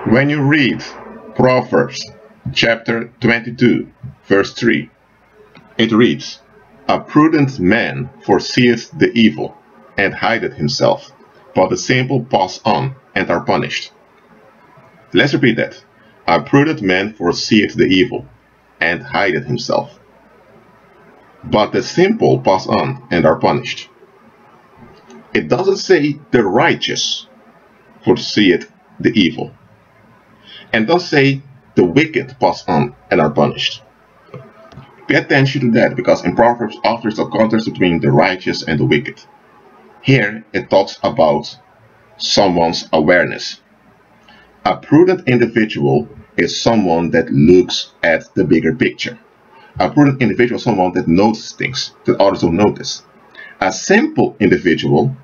When you read Proverbs chapter 22, verse 3, it reads, "A prudent man foreseeth the evil, and hideth himself, but the simple pass on and are punished." Let's repeat that. A prudent man foreseeth the evil, and hideth himself, but the simple pass on and are punished. It doesn't say the righteous foreseeth the evil, and does say the wicked pass on and are punished. Pay attention to that, because in Proverbs often there's a contrast between the righteous and the wicked. Here it talks about someone's awareness. A prudent individual is someone that looks at the bigger picture. A prudent individual is someone that notices things that others don't notice. A simple individual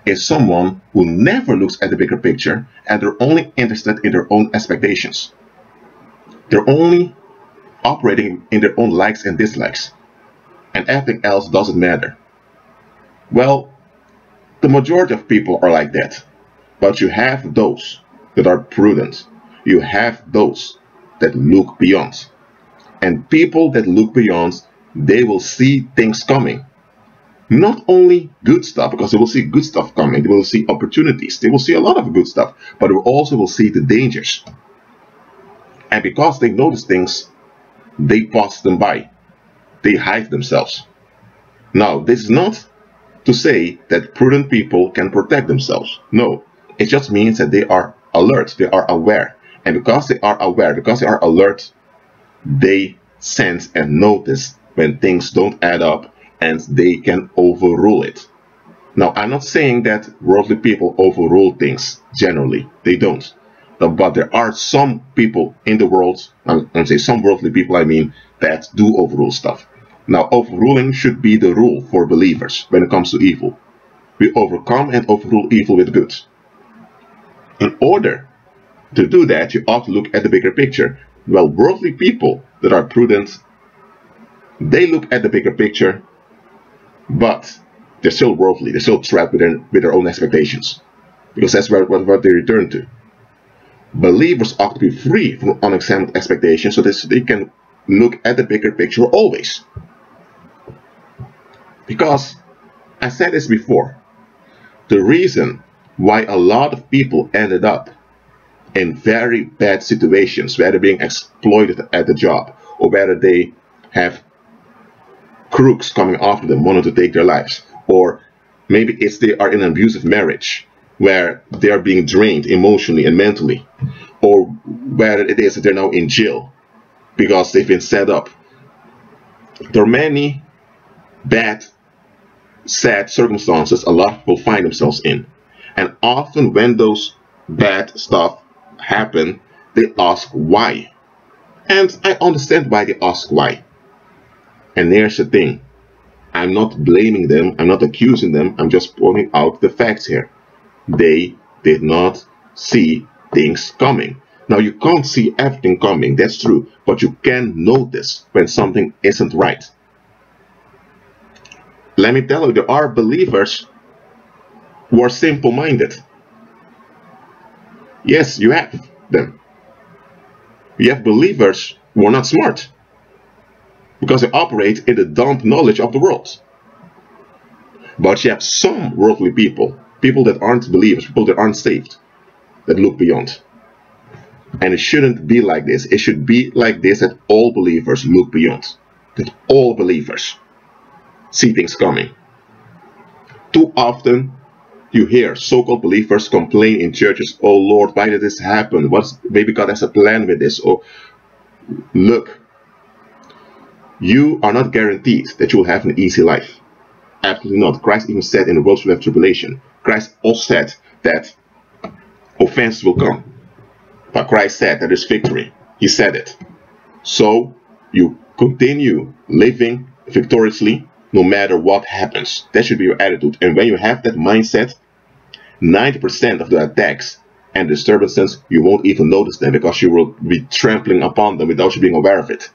is someone who never looks at the bigger picture, and they're only interested in their own expectations. They're only operating in their own likes and dislikes, and everything else doesn't matter. Well, the majority of people are like that, but you have those that are prudent. You have those that look beyond. And people that look beyond, they will see things coming. Not only good stuff, because they will see good stuff coming, they will see opportunities, they will see a lot of good stuff, but they also will see the dangers. And because they notice things, they pass them by. They hide themselves. Now, this is not to say that prudent people can protect themselves. No, it just means that they are alert, they are aware. And because they are aware, because they are alert, they sense and notice when things don't add up, and they can overrule it. Now, I'm not saying that worldly people overrule things generally. They don't. But there are some people in the world, and say some worldly people, I mean, that do overrule stuff. Now, overruling should be the rule for believers when it comes to evil. We overcome and overrule evil with good. In order to do that, you ought to look at the bigger picture. Well, worldly people that are prudent, they look at the bigger picture, but they're still worldly. They're still trapped with their own expectations, because that's what they return to. Believers ought to be free from unexamined expectations, so that they can look at the bigger picture always. Because, I said this before, the reason why a lot of people ended up in very bad situations, whether being exploited at the job, or whether they have crooks coming after them wanting to take their lives, or maybe it's they are in an abusive marriage where they are being drained emotionally and mentally, or whether it is that they're now in jail because they've been set up. There are many bad, sad circumstances a lot of people find themselves in, and often when those bad stuff happen, they ask why. And I understand why they ask why. And here's the thing, I'm not blaming them, I'm not accusing them, I'm just pointing out the facts here. They did not see things coming. Now, you can't see everything coming, that's true, but you can notice when something isn't right. Let me tell you, there are believers who are simple-minded. Yes, you have them. You have believers who are not smart, because they operate in the dumb knowledge of the world. But you have some worldly people, people that aren't believers, people that aren't saved, that look beyond. And it shouldn't be like this. It should be like this, that all believers look beyond. That all believers see things coming. Too often you hear so-called believers complain in churches, "Oh Lord, why did this happen? Maybe God has a plan with this." Or, look, you are not guaranteed that you will have an easy life. Absolutely not. Christ even said in the world will have tribulation. Christ also said that offenses will come. But Christ said that there's victory. He said it. So you continue living victoriously no matter what happens. That should be your attitude. And when you have that mindset, 90% of the attacks and disturbances, you won't even notice them, because you will be trampling upon them without you being aware of it.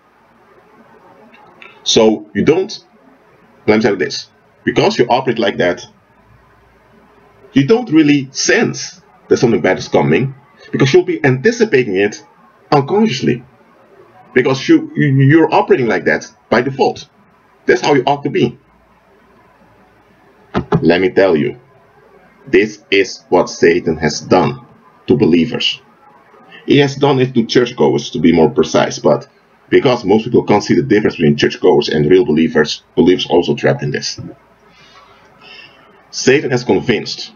So you don't, let me tell you this, because you operate like that, you don't really sense that something bad is coming, because you'll be anticipating it unconsciously, because you're operating like that by default. That's how you ought to be. Let me tell you, this is what Satan has done to believers. He has done it to churchgoers, to be more precise, but because most people can't see the difference between churchgoers and real believers, believers also trapped in this. Satan has convinced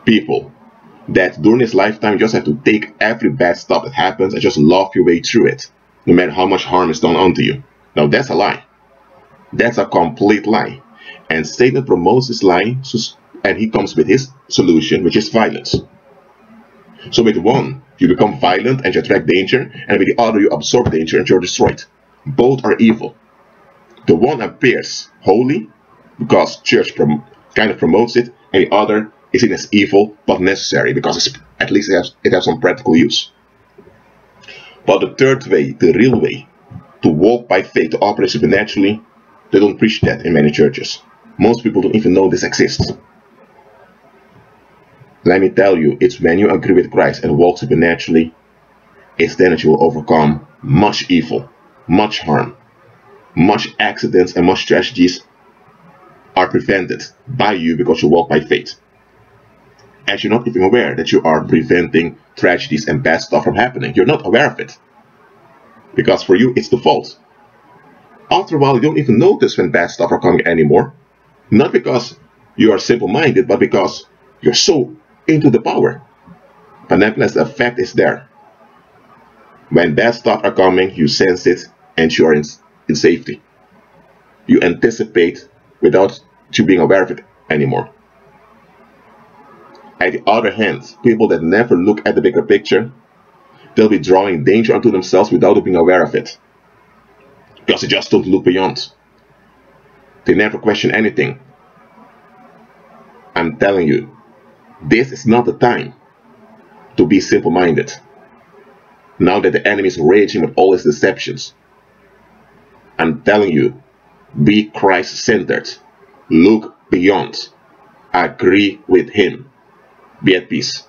people that during his lifetime you just have to take every bad stuff that happens and just laugh your way through it, no matter how much harm is done unto you. Now that's a lie. That's a complete lie. And Satan promotes this lie, and he comes with his solution, which is violence. So with one, you become violent and you attract danger, and with the other you absorb danger and you're destroyed. Both are evil. The one appears holy because church kind of promotes it, and the other is seen as evil but necessary because at least it has some practical use. But the third way, the real way, to walk by faith, to operate supernaturally, they don't preach that in many churches. Most people don't even know this exists. Let me tell you, it's when you agree with Christ and walk supernaturally, it's then that you will overcome much evil, much harm, much accidents, and much tragedies are prevented by you because you walk by faith. And you're not even aware that you are preventing tragedies and bad stuff from happening. You're not aware of it. Because for you, it's default. After a while, you don't even notice when bad stuff are coming anymore. Not because you are simple-minded, but because you're so into the power. But nevertheless, the effect is there. When bad stuff are coming, you sense it and you are in safety. You anticipate without you being aware of it anymore. At the other hand, people that never look at the bigger picture, they'll be drawing danger onto themselves without being aware of it. Because they just don't look beyond. They never question anything. I'm telling you, this is not the time to be simple-minded. Now that the enemy is raging with all his deceptions, I'm telling you, be Christ-centered. Look beyond. Agree with him. Be at peace.